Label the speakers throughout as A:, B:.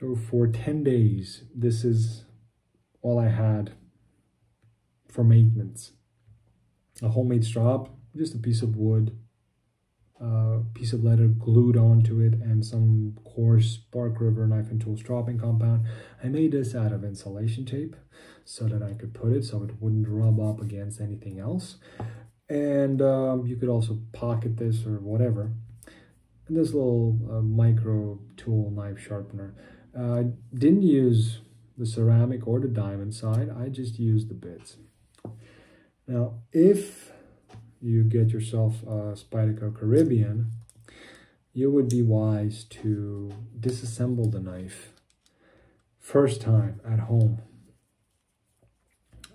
A: So for 10 days, this is all I had for maintenance. A homemade strop, just a piece of wood, a piece of leather glued onto it, and some coarse Bark River knife and tool stropping compound. I made this out of insulation tape so that I could put it so it wouldn't rub up against anything else. And you could also pocket this or whatever. And this little micro tool knife sharpener. I didn't use the ceramic or the diamond side. I just used the bits. Now, if you get yourself a Spyderco Caribbean, you would be wise to disassemble the knife first time at home.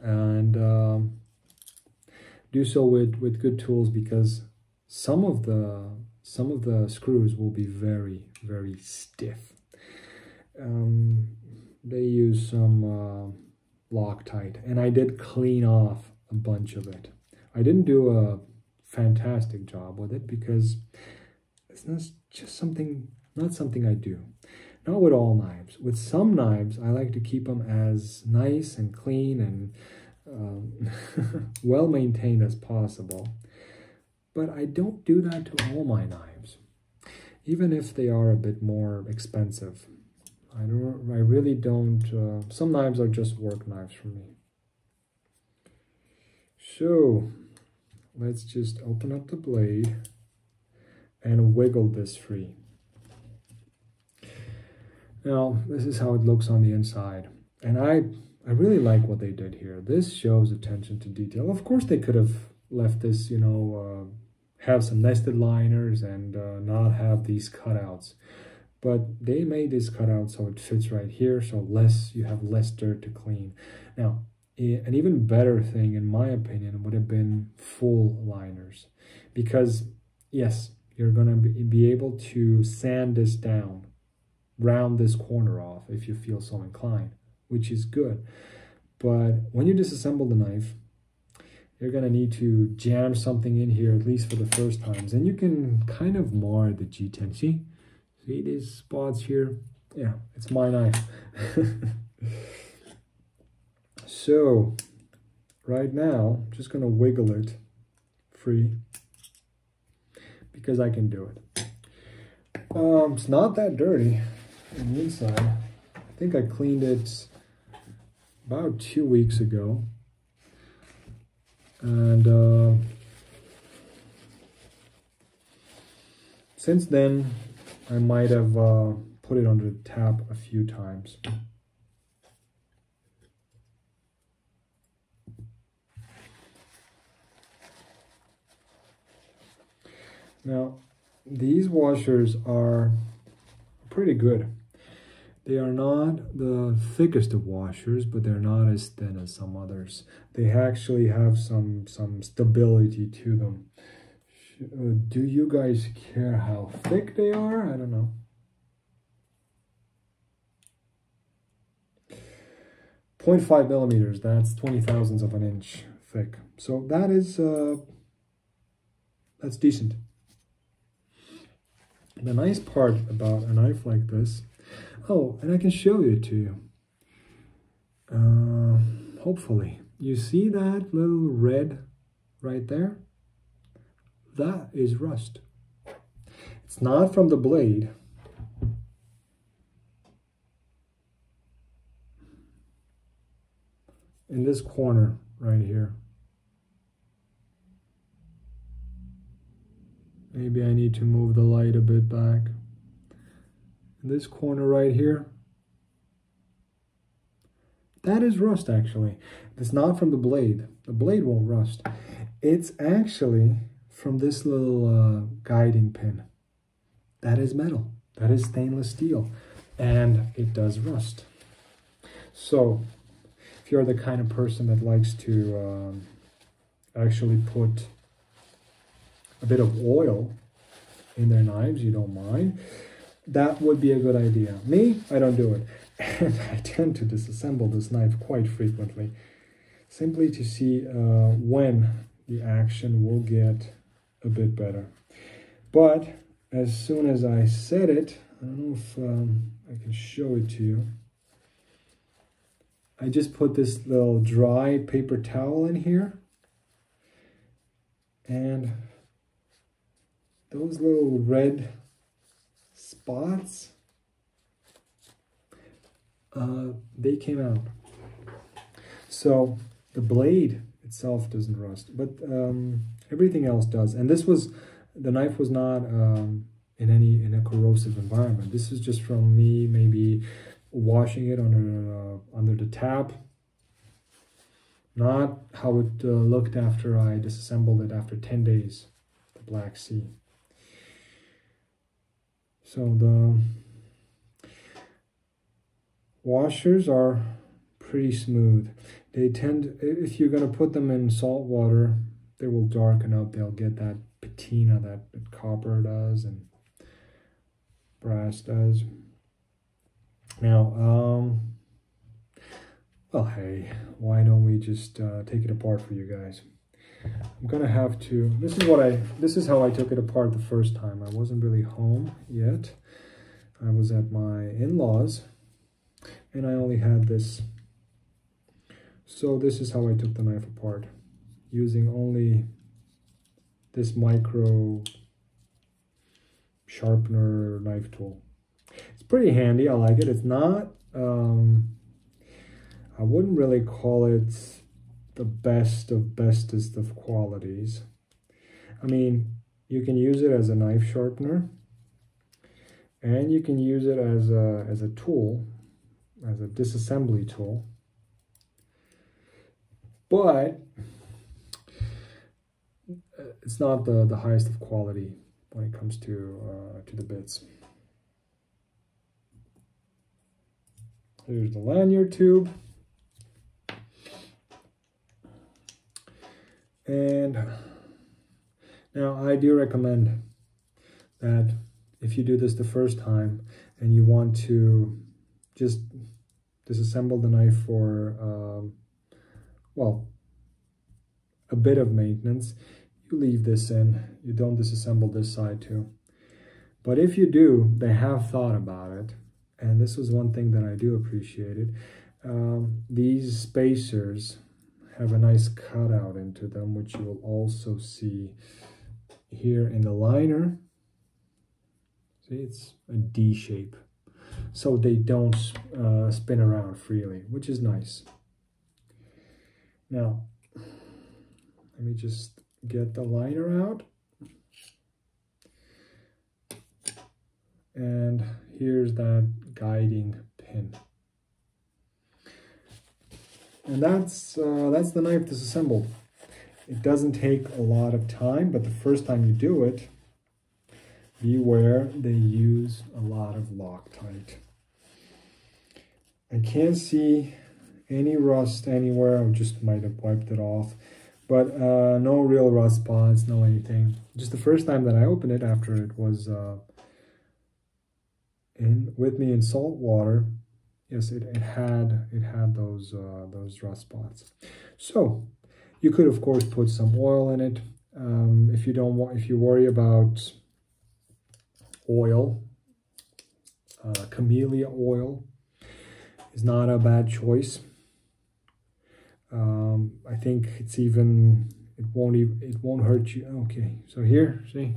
A: And do so with good tools, because some of the screws will be very, very stiff. They use some Loctite, and I did clean off a bunch of it. I didn't do a fantastic job with it because it's not something I do. Not with all knives. With some knives, I like to keep them as nice and clean and well maintained as possible. But I don't do that to all my knives, even if they are a bit more expensive. I really don't. Some knives are just work knives for me. So let's just open up the blade and wiggle this free. Now, this is how it looks on the inside. And I really like what they did here. This shows attention to detail. Of course, they could have left this, you know, have some nested liners and not have these cutouts. But they made this cutout so it fits right here, so you have less dirt to clean. Now, an even better thing, in my opinion, would have been full liners. Because, yes, you're going to be able to sand this down, round this corner off if you feel so inclined, which is good. But when you disassemble the knife, you're going to need to jam something in here, at least for the first times. And you can kind of mar the G10. See these spots here? Yeah, it's my knife. So, right now, I'm just going to wiggle it free because I can do it. It's not that dirty on the inside. I think I cleaned it about 2 weeks ago. And since then, I might have put it under the tap a few times. Now, these washers are pretty good. They are not the thickest of washers, but they're not as thin as some others. They actually have some stability to them. Do you guys care how thick they are? I don't know. 0.5 millimeters, that's 20,000ths of an inch thick. So that is, that's decent. The nice part about a knife like this, oh, and I can show it to you. Hopefully. You see that little red right there? That is rust. It's not from the blade. In this corner right here. Maybe I need to move the light a bit back. In this corner right here. That is rust, actually. It's not from the blade. The blade won't rust. It's actually from this little guiding pin. That is metal. That is stainless steel. And it does rust. So, if you're the kind of person that likes to actually put a bit of oil in their knives, you don't mind, that would be a good idea. Me, I don't do it. And I tend to disassemble this knife quite frequently, simply to see when the action will get a bit better. But as soon as I said it, don't know if I can show it to you. I just put this little dry paper towel in here, and those little red spots, they came out. So the blade itself doesn't rust, but everything else does. And this was, the knife was not in a corrosive environment. This is just from me maybe washing it under the tap. Not how it looked after I disassembled it after 10 days, the Black Sea. So the washers are pretty smooth. They tend, if you're going to put them in salt water, they will darken up. They'll get that patina that copper does and brass does. Now, well, hey, why don't we just take it apart for you guys? I'm gonna have to, this is how I took it apart the first time. I wasn't really home yet. I was at my in-laws, and I only had this. So this is how I took the knife apart, using only this micro sharpener knife tool. It's pretty handy, I like it. It's not, I wouldn't really call it the best of bestest of qualities. I mean, you can use it as a knife sharpener, and you can use it as a tool, as a disassembly tool. But it's not the highest of quality when it comes to the bits. Here's the lanyard tube. And now I do recommend that if you do this the first time and you want to just disassemble the knife for, well, a bit of maintenance, you leave this in. You don't disassemble this side too. But if you do, they have thought about it. And this was one thing that I do appreciate it. These spacers have a nice cutout into them, which you will also see here in the liner. See, it's a D shape, so they don't spin around freely, which is nice. Now, let me just get the liner out. And here's that guiding pin. And that's the knife disassembled. It doesn't take a lot of time, but the first time you do it, beware, they use a lot of Loctite. I can't see any rust anywhere. I just might have wiped it off, but no real rust spots, no anything. Just the first time that I opened it after it was with me in salt water. Yes, it had those rust spots. So you could of course put some oil in it. If you worry about oil, camellia oil is not a bad choice. I think it's even, it won't hurt you. Okay, so here, see,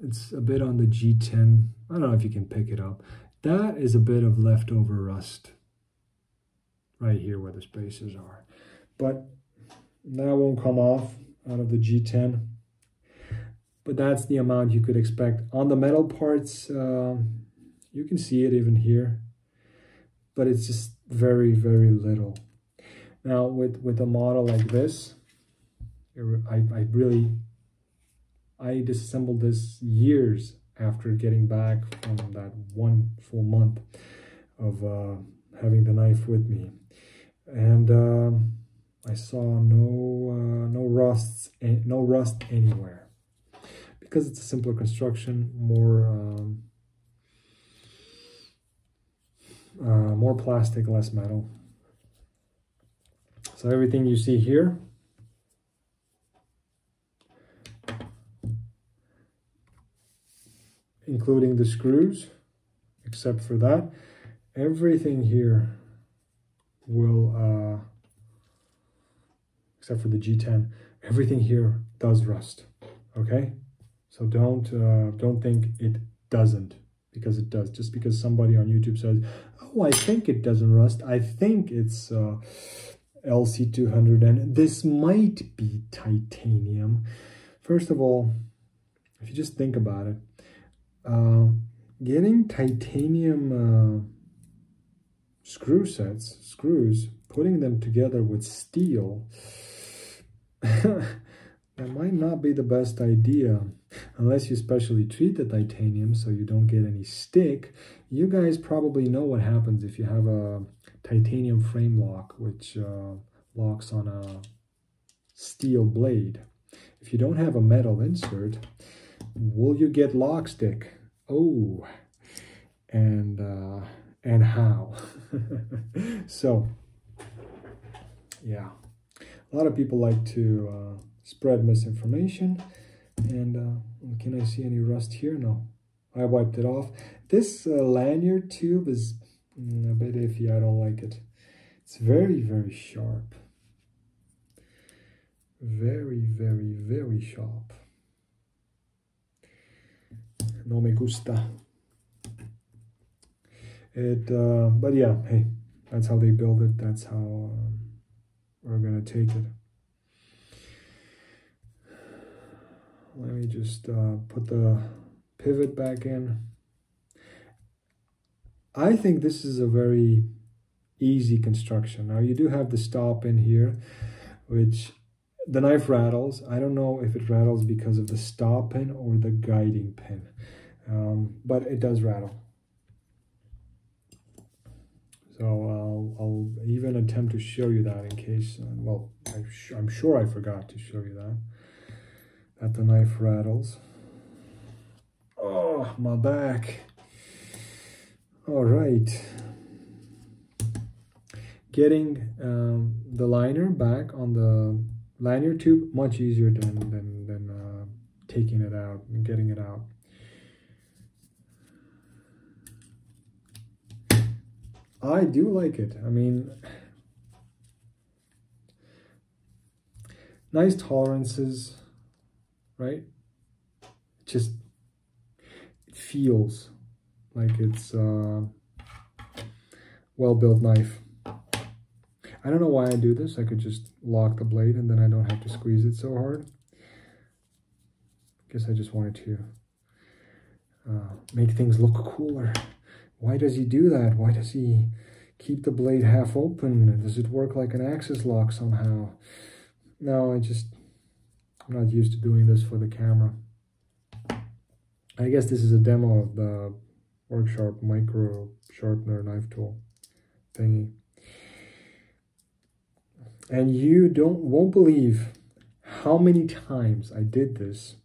A: it's a bit on the G10. I don't know if you can pick it up. That is a bit of leftover rust right here where the spacers are, but that won't come off out of the G10. But that's the amount you could expect. On the metal parts, you can see it even here, but it's just very, very little. Now with a model like this, I disassembled this years after getting back from that one full month of having the knife with me, and I saw no rust anywhere, because it's a simpler construction, more plastic, less metal. So everything you see here, including the screws, except for that. Everything here will, except for the G10, everything here does rust, okay? So don't think it doesn't, because it does. Just because somebody on YouTube says, oh, I think it doesn't rust, I think it's LC200 and this might be titanium. First of all, if you just think about it, getting titanium screws, putting them together with steel, that might not be the best idea, unless you specially treat the titanium so you don't get any stick. You guys probably know what happens if you have a titanium frame lock, which locks on a steel blade. If you don't have a metal insert, will you get lock stick? Oh, and how? So, yeah, a lot of people like to spread misinformation. And can I see any rust here? No, I wiped it off. This lanyard tube is a bit iffy. I don't like it. It's very, very sharp. Very, very, very sharp. No me gusta. But yeah, hey, that's how they build it. That's how we're gonna take it. Let me just put the pivot back in. I think this is a very easy construction. Now you do have the stop in here, which the knife rattles. I don't know if it rattles because of the stop pin or the guiding pin, but it does rattle. So I'll even attempt to show you that in case, well, I'm sure I forgot to show you that the knife rattles. Oh, my back. All right. Getting the liner back on the lanyard tube, much easier than taking it out and getting it out. I do like it. I mean, nice tolerances, right? Just, it feels like it's a well-built knife. I don't know why I do this. I could just lock the blade and then I don't have to squeeze it so hard. Guess I just wanted to make things look cooler. Why does he do that? Why does he keep the blade half open? Does it work like an axis lock somehow? No, I'm not used to doing this for the camera. I guess this is a demo of the Worksharp micro sharpener knife tool thingy. And you won't believe how many times I did this.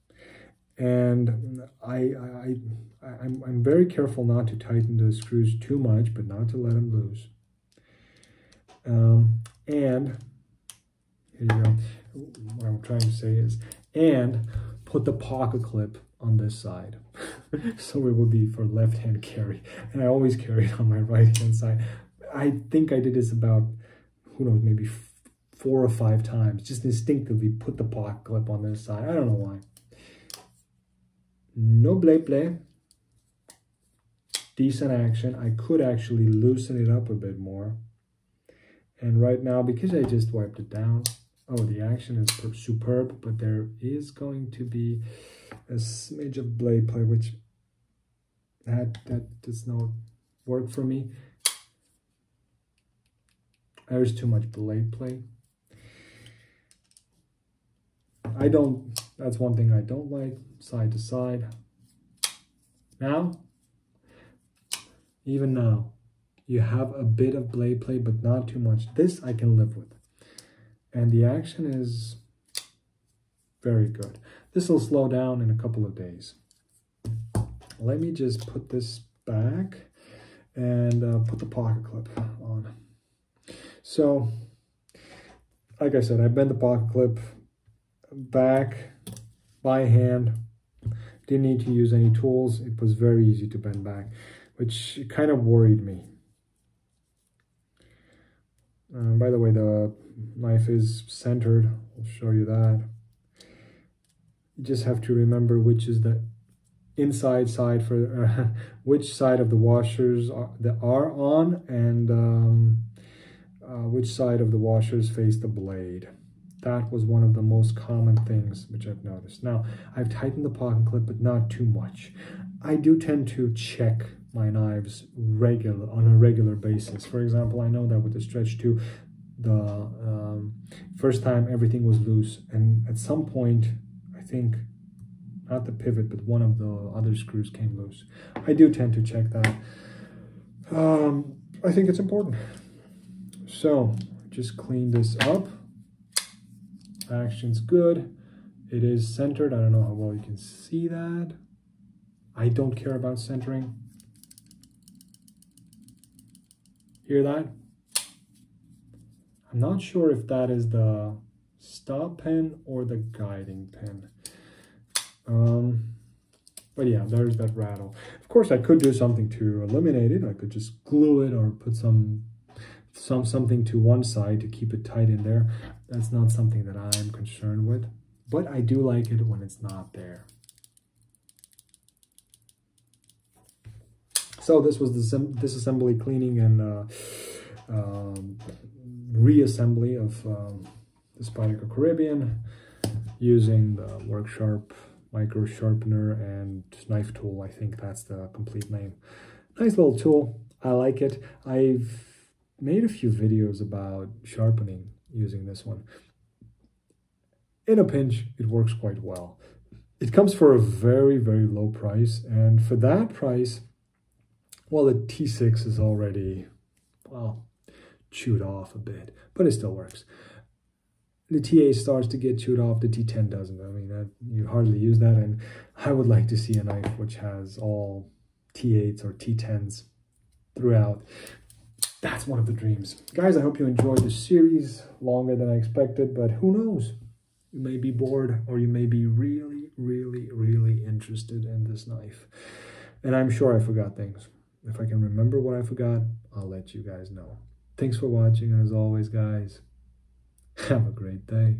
A: And I'm very careful not to tighten the screws too much, but not to let them loose. And here you go. What I'm trying to say is, and put the pocket clip on this side. So it will be for left-hand carry. And I always carry it on my right-hand side. I think I did this about, who knows, maybe 4 or 5 times. Just instinctively put the pocket clip on this side. I don't know why. No play. Decent action. I could actually loosen it up a bit more. And right now, because I just wiped it down, oh, the action is superb, but there is going to be a smidge of blade play, which that does not work for me. There's too much blade play. That's one thing I don't like, side to side. Now, even now, you have a bit of blade play, but not too much. This I can live with. And the action is very good. This will slow down in a couple of days. Let me just put this back and put the pocket clip on. So, like I said, I bent the pocket clip back by hand. Didn't need to use any tools. It was very easy to bend back. which kind of worried me. By the way, the knife is centered. I'll show you that. You just have to remember which is the inside side for which side of the washers are on, and which side of the washers face the blade. That was one of the most common things which I've noticed. Now, I've tightened the pocket clip, but not too much. I do tend to check my knives on a regular basis. For example, I know that with the Stretch 2, the first time everything was loose, and at some point, I think, not the pivot, but one of the other screws came loose. I do tend to check that. I think it's important. So, just clean this up. Action's good. It is centered. I don't know how well you can see that. I don't care about centering. Hear that? I'm not sure if that is the stop pin or the guiding pin. But yeah, there's that rattle. Of course, I could do something to eliminate it. I could just glue it or put something to one side to keep it tight in there. That's not something that I'm concerned with, but I do like it when it's not there. So this was the disassembly, cleaning, and reassembly of the Spyderco Caribbean using the Work Sharp micro sharpener and knife tool. I think that's the complete name. Nice little tool. I like it. I've made a few videos about sharpening using this one. In a pinch, it works quite well. It comes for a very, very low price, and for that price, well, the T6 is already, well, chewed off a bit, but it still works. The T8 starts to get chewed off, the T10 doesn't. I mean, you hardly use that, and I would like to see a knife which has all T8s or T10s throughout. That's one of the dreams. Guys, I hope you enjoyed this series. Longer than I expected, but who knows? You may be bored, or you may be really, really, really interested in this knife. And I'm sure I forgot things. If I can remember what I forgot, I'll let you guys know. Thanks for watching, and as always, guys, have a great day.